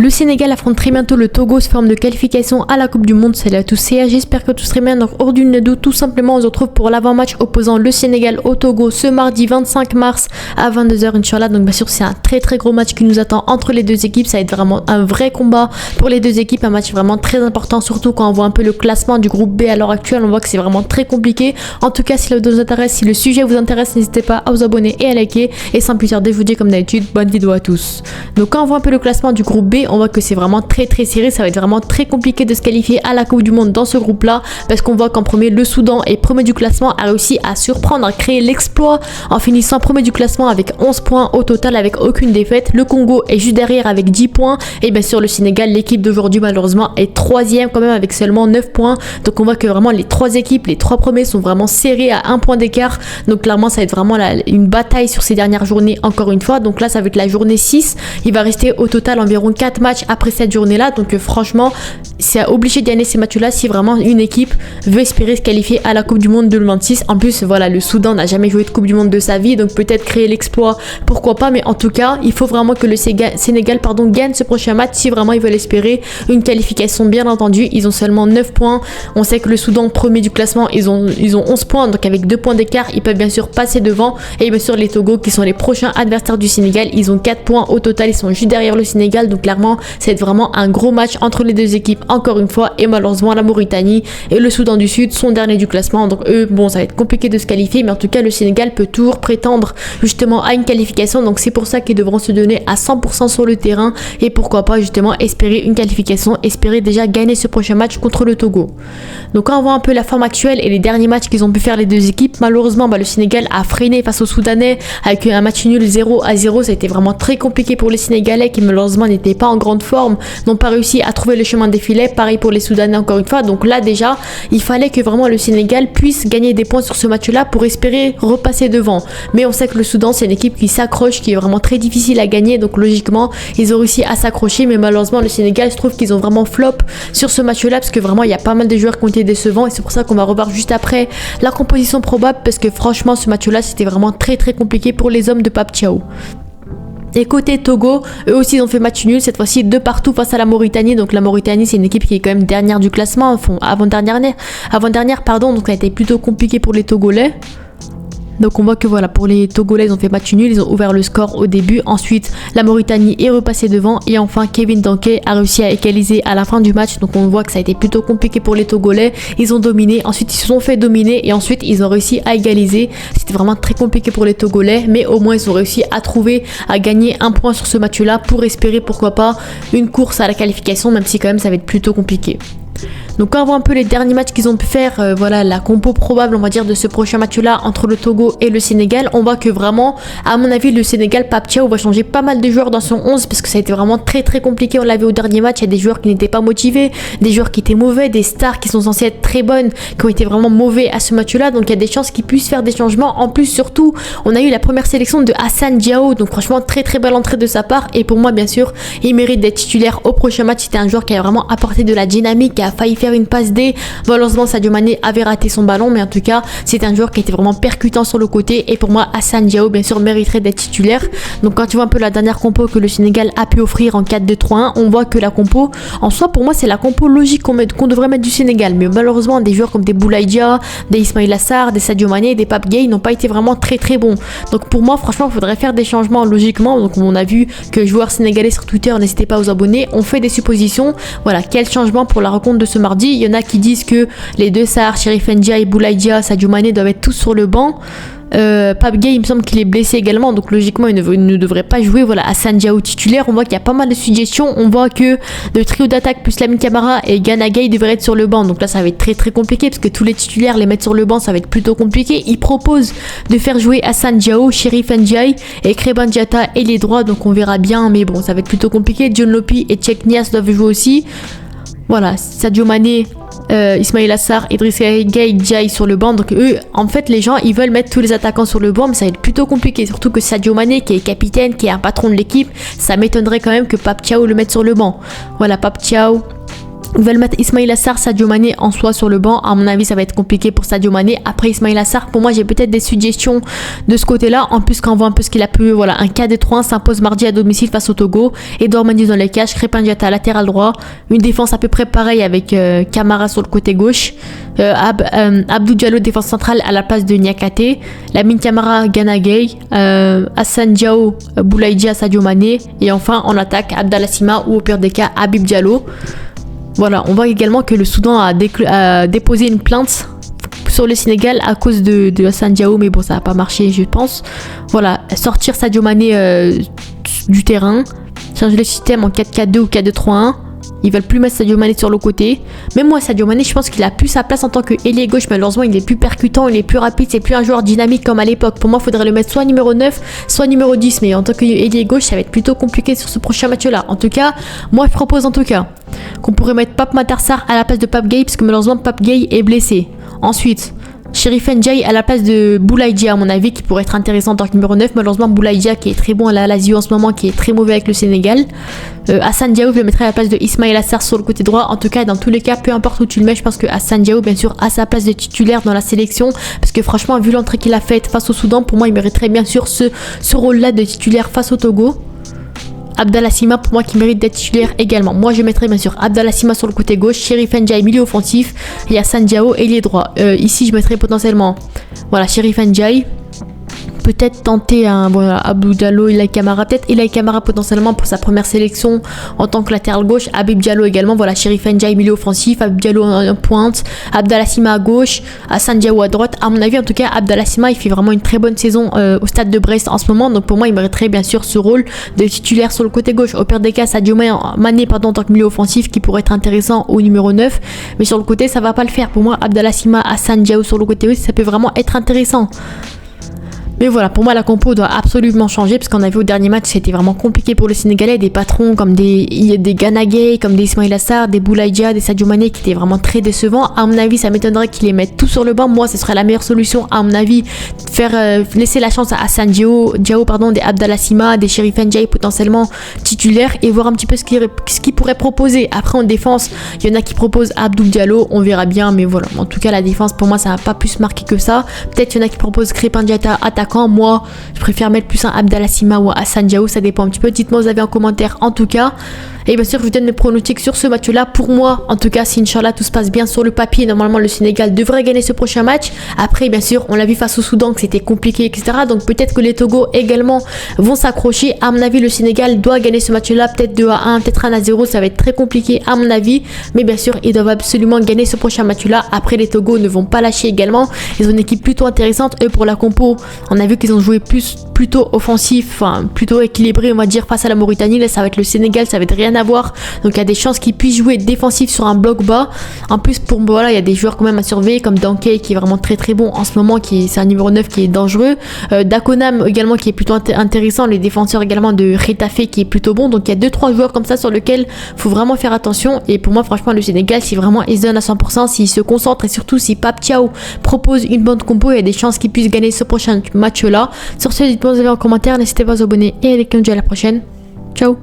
Le Sénégal affronte très bientôt le Togo sous forme de qualification à la Coupe du Monde. Salut à tous, c'est j'espère que tout serait bien. Donc hors d'une doute, tout simplement on se retrouve pour l'avant-match opposant le Sénégal au Togo ce mardi 25 mars à 22h Inch'Allah. Donc bien sûr c'est un très gros match qui nous attend entre les deux équipes. Ça va être vraiment un vrai combat pour les deux équipes, un match vraiment très important, surtout quand on voit un peu le classement du groupe B à l'heure actuelle. On voit que c'est vraiment très compliqué. En tout cas, si la vidéo vous intéresse, si le sujet vous intéresse, n'hésitez pas à vous abonner et à liker. Et sans plus tarder, je vous dis comme d'habitude, bonne vidéo à tous. Donc quand on voit un peu le classement du groupe B, on voit que c'est vraiment très serré. Ça va être vraiment très compliqué de se qualifier à la Coupe du Monde dans ce groupe là, parce qu'on voit qu'en premier, le Soudan est premier du classement, a réussi à surprendre, à créer l'exploit en finissant premier du classement avec 11 points au total, avec aucune défaite. Le Congo est juste derrière avec 10 points, et bien sûr le Sénégal, l'équipe d'aujourd'hui malheureusement, est troisième quand même avec seulement 9 points. Donc on voit que vraiment les trois équipes, les trois premiers sont vraiment serrés à un point d'écart. Donc clairement ça va être vraiment une bataille sur ces dernières journées encore une fois. Donc là ça va être la journée 6, il va rester au total environ 4 matchs après cette journée là. Donc franchement c'est obligé de gagner ces matchs là si vraiment une équipe veut espérer se qualifier à la Coupe du Monde 2026. En plus voilà, le Soudan n'a jamais joué de Coupe du Monde de sa vie, donc peut-être créer l'exploit, pourquoi pas, mais en tout cas il faut vraiment que le Sénégal gagne ce prochain match si vraiment ils veulent espérer une qualification. Bien entendu ils ont seulement 9 points, on sait que le Soudan premier du classement ils ont 11 points, donc avec 2 points d'écart ils peuvent bien sûr passer devant. Et bien sûr les Togo qui sont les prochains adversaires du Sénégal, ils ont 4 points au total, ils sont juste derrière le Sénégal. Donc clairement c'est vraiment un gros match entre les deux équipes encore une fois. Et malheureusement la Mauritanie et le Soudan du Sud sont derniers du classement, donc eux bon ça va être compliqué de se qualifier, mais en tout cas le Sénégal peut toujours prétendre justement à une qualification. Donc c'est pour ça qu'ils devront se donner à 100% sur le terrain, et pourquoi pas justement espérer une qualification, espérer déjà gagner ce prochain match contre le Togo. Donc quand on voit un peu la forme actuelle et les derniers matchs qu'ils ont pu faire les deux équipes, malheureusement le Sénégal a freiné face aux Soudanais avec un match nul 0-0. Ça a été vraiment très compliqué pour les Sénégalais qui malheureusement n'étaient pas en grande forme, n'ont pas réussi à trouver le chemin des filets. Pareil pour les Soudanais encore une fois. Donc là déjà il fallait que vraiment le Sénégal puisse gagner des points sur ce match là pour espérer repasser devant. Mais on sait que le Soudan c'est une équipe qui s'accroche, qui est vraiment très difficile à gagner, donc logiquement ils ont réussi à s'accrocher. Mais malheureusement le Sénégal, je trouve qu'ils ont vraiment flop sur ce match là, parce que vraiment il y a pas mal de joueurs qui ont été décevants, et c'est pour ça qu'on va revoir juste après la composition probable, parce que franchement ce match là c'était vraiment très compliqué pour les hommes de Pape Thiaw. Et côté Togo, eux aussi ils ont fait match nul, cette fois-ci 2 partout face à la Mauritanie. Donc la Mauritanie c'est une équipe qui est quand même dernière du classement, avant-dernière pardon, donc ça a été plutôt compliqué pour les Togolais. Donc on voit que voilà, pour les Togolais ils ont fait match nul, ils ont ouvert le score au début, ensuite la Mauritanie est repassée devant, et enfin Kevin Danké a réussi à égaliser à la fin du match. Donc on voit que ça a été plutôt compliqué pour les Togolais, ils ont dominé, ensuite ils se sont fait dominer, et ensuite ils ont réussi à égaliser. C'était vraiment très compliqué pour les Togolais, mais au moins ils ont réussi à gagner un point sur ce match là pour espérer pourquoi pas une course à la qualification, même si quand même ça va être plutôt compliqué. Donc quand on voit un peu les derniers matchs qu'ils ont pu faire, voilà la compo probable on va dire de ce prochain match là entre le Togo et le Sénégal, on voit que vraiment à mon avis le Sénégal, Pape Thiaw va changer pas mal de joueurs dans son 11, parce que ça a été vraiment très compliqué. On l'avait au dernier match, il y a des joueurs qui n'étaient pas motivés, des joueurs qui étaient mauvais, des stars qui sont censées être très bonnes qui ont été vraiment mauvais à ce match là. Donc il y a des chances qu'ils puissent faire des changements. En plus surtout on a eu la première sélection de Hassan Diao, donc franchement très belle entrée de sa part, et pour moi bien sûr il mérite d'être titulaire au prochain match. C'était un joueur qui a vraiment apporté de la dynamique, qui a failli faire une passe D. Malheureusement Sadio Mané avait raté son ballon, mais en tout cas c'est un joueur qui était vraiment percutant sur le côté, et pour moi Hassan Diao bien sûr mériterait d'être titulaire. Donc quand tu vois un peu la dernière compo que le Sénégal a pu offrir en 4-2-3-1, on voit que la compo en soi pour moi c'est la compo logique qu'on devrait mettre du Sénégal, mais malheureusement des joueurs comme des Boulaye Dia, des Ismaïla Sarr, des Sadio Mané, des Pape Gueye n'ont pas été vraiment très bons. Donc pour moi franchement il faudrait faire des changements logiquement. Donc on a vu que joueurs sénégalais sur Twitter, n'hésitez pas à vous abonner, on fait des suppositions. Voilà, quel changement pour la rencontre de ce mardi. Il y en a qui disent que les deux Sarr, Chérif Ndiaye, Boulaye Dia, Sadio Mané doivent être tous sur le banc. Pape Gueye il me semble qu'il est blessé également, donc logiquement il ne devrait pas jouer. Voilà, Hassan Diao titulaire. On voit qu'il y a pas mal de suggestions, on voit que le trio d'attaque plus Lamine Camara et Gana Gueye devraient être sur le banc. Donc là ça va être très compliqué, parce que tous les titulaires les mettre sur le banc ça va être plutôt compliqué. Il propose de faire jouer Hassan Diao, Chérif Ndiaye et Krépin Diatta et les droits, donc on verra bien, mais bon ça va être plutôt compliqué. John Lopi et Cheikh Niasse doivent jouer aussi. Voilà, Sadio Mané, Ismaïla Sarr, Idriss Gueye, Ndiaye sur le banc. Donc eux, en fait, les gens, ils veulent mettre tous les attaquants sur le banc, mais ça va être plutôt compliqué. Surtout que Sadio Mané, qui est capitaine, qui est un patron de l'équipe, ça m'étonnerait quand même que Pape Thiaw le mette sur le banc. Voilà, Pape Thiaw, Ils veulent mettre Ismaïla Sarr, Sadio Mané en soi sur le banc. À mon avis, ça va être compliqué pour Sadio Mané. Après Ismaïla Sarr, pour moi, j'ai peut-être des suggestions de ce côté-là. En plus, quand on voit un peu ce qu'il a pu, voilà, un 4-3-1 s'impose mardi à domicile face au Togo. Edouard Mendy dans les cages, Crépin Diatta latéral droit. Une défense à peu près pareille avec Camara sur le côté gauche. Abdou Diallo, défense centrale à la place de Niakate. Lamine Camara, Gana Gueye. Hassan Diao, Boulaye Dia, Sadio Mané. Et enfin, en attaque, Abdallah Sima ou au pire des cas, Habib Diallo. Voilà, on voit également que le Soudan a déposé une plainte sur le Sénégal à cause de Hassan Diao, mais bon, ça n'a pas marché, je pense. Voilà, sortir Sadio Mané du terrain, changer le système en 4-4-2 ou 4-2-3-1. Ils veulent plus mettre Sadio Mané sur le côté. Même moi, Sadio Mané, je pense qu'il a plus sa place en tant que ailier gauche. Malheureusement, il est plus percutant, il est plus rapide. C'est plus un joueur dynamique comme à l'époque. Pour moi, il faudrait le mettre soit numéro 9, soit numéro 10. Mais en tant qu'ailier gauche, ça va être plutôt compliqué sur ce prochain match-là. En tout cas, moi, je propose qu'on pourrait mettre Pape Matar Sarr à la place de Pape Gueye, parce que malheureusement, Pape Gueye est blessé. Ensuite, Chérif Ndiaye à la place de Boulaye Dia, à mon avis, qui pourrait être intéressant en tant que numéro 9. Malheureusement, Boulaye Dia qui est très bon à la Lazio en ce moment, qui est très mauvais avec le Sénégal. Hassan Diao, je le mettrai à la place de Ismaïla Sarr sur le côté droit. En tout cas, dans tous les cas, peu importe où tu le mets, je pense que Hassan Diao, bien sûr, a sa place de titulaire dans la sélection. Parce que franchement, vu l'entrée qu'il a faite face au Soudan, pour moi, il mériterait bien sûr ce rôle-là de titulaire face au Togo. Abdallah Sima, pour moi, qui mérite d'être titulaire également. Moi, je mettrais bien sûr Abdallah Sima sur le côté gauche, Chérif Ndiaye milieu offensif et Hassan Diao ailier droit. Ici, je mettrais potentiellement, voilà, Chérif Ndiaye. Peut-être tenter Abdou Diallo, Ilaï Camara, peut-être Ilaï Camara potentiellement pour sa première sélection en tant que latéral gauche, Habib Diallo également, voilà, Chérif Ndiaye milieu offensif, Habib Diallo en pointe, Abdallah Sima à gauche, Hassan Diao à droite. À mon avis, en tout cas, Abdallah Sima, il fait vraiment une très bonne saison au stade de Brest en ce moment, donc pour moi, il mériterait bien sûr ce rôle de titulaire sur le côté gauche. Au pire des cas, Sadio Mané, en tant que milieu offensif qui pourrait être intéressant au numéro 9, mais sur le côté, ça va pas le faire. Pour moi, Abdallah Sima, Hassan Diao sur le côté gauche, ça peut vraiment être intéressant. Mais voilà, pour moi, la compo doit absolument changer parce qu'on a vu au dernier match, c'était vraiment compliqué pour le Sénégalais. Des patrons comme des Gana Gueye, comme des Ismaïla Sarr, des Boulaye Dia, des Sadio Mané qui étaient vraiment très décevants. À mon avis, ça m'étonnerait qu'ils les mettent tous sur le banc. Moi, ce serait la meilleure solution, à mon avis, laisser la chance à Hassan Diao, des Abdallah Sima, des Chérif Ndiaye potentiellement titulaires et voir un petit peu ce qu'ils pourraient proposer. Après, en défense, il y en a qui proposent Abdou Diallo, on verra bien, mais voilà. En tout cas, la défense, pour moi, ça n'a pas plus marqué que ça. Peut-être il y en a qui proposent Crépin Diatta attaquant. Moi, je préfère mettre plus un Abdallah Sima ou un Hassan Diao, ça dépend un petit peu. Dites-moi vos avis en commentaire en tout cas. Et bien sûr, je vous donne mes pronostics sur ce match-là. Pour moi, en tout cas, si Inch'Allah tout se passe bien sur le papier, normalement le Sénégal devrait gagner ce prochain match. Après, bien sûr, on l'a vu face au Soudan que c'était compliqué, etc. Donc peut-être que les Togo également vont s'accrocher. À mon avis, le Sénégal doit gagner ce match-là, peut-être 2-1, peut-être 1-0. Ça va être très compliqué à mon avis. Mais bien sûr, ils doivent absolument gagner ce prochain match-là. Après, les Togo ne vont pas lâcher également. Ils ont une équipe plutôt intéressante. Eux, pour la compo, on a vu qu'ils ont joué plutôt offensif, enfin plutôt équilibré, on va dire, face à la Mauritanie. Là, ça va être le Sénégal, ça va être rien à voir. Donc il y a des chances qu'ils puissent jouer défensif sur un bloc bas. En plus, voilà, il y a des joueurs quand même à surveiller comme Dankey qui est vraiment très très bon en ce moment, c'est un numéro 9 qui est dangereux. Dakonam également qui est plutôt intéressant, les défenseurs également de Retafe qui est plutôt bon. Donc il y a 2-3 joueurs comme ça sur lesquels il faut vraiment faire attention. Et pour moi, franchement, le Sénégal, si vraiment ils se donnent à 100%, s'ils se concentrent et surtout si Pape Thiaw propose une bonne compo, il y a des chances qu'ils puissent gagner ce prochain match là. Sur ce, dites-moi en commentaire, n'hésitez pas à vous abonner et à la prochaine. Ciao.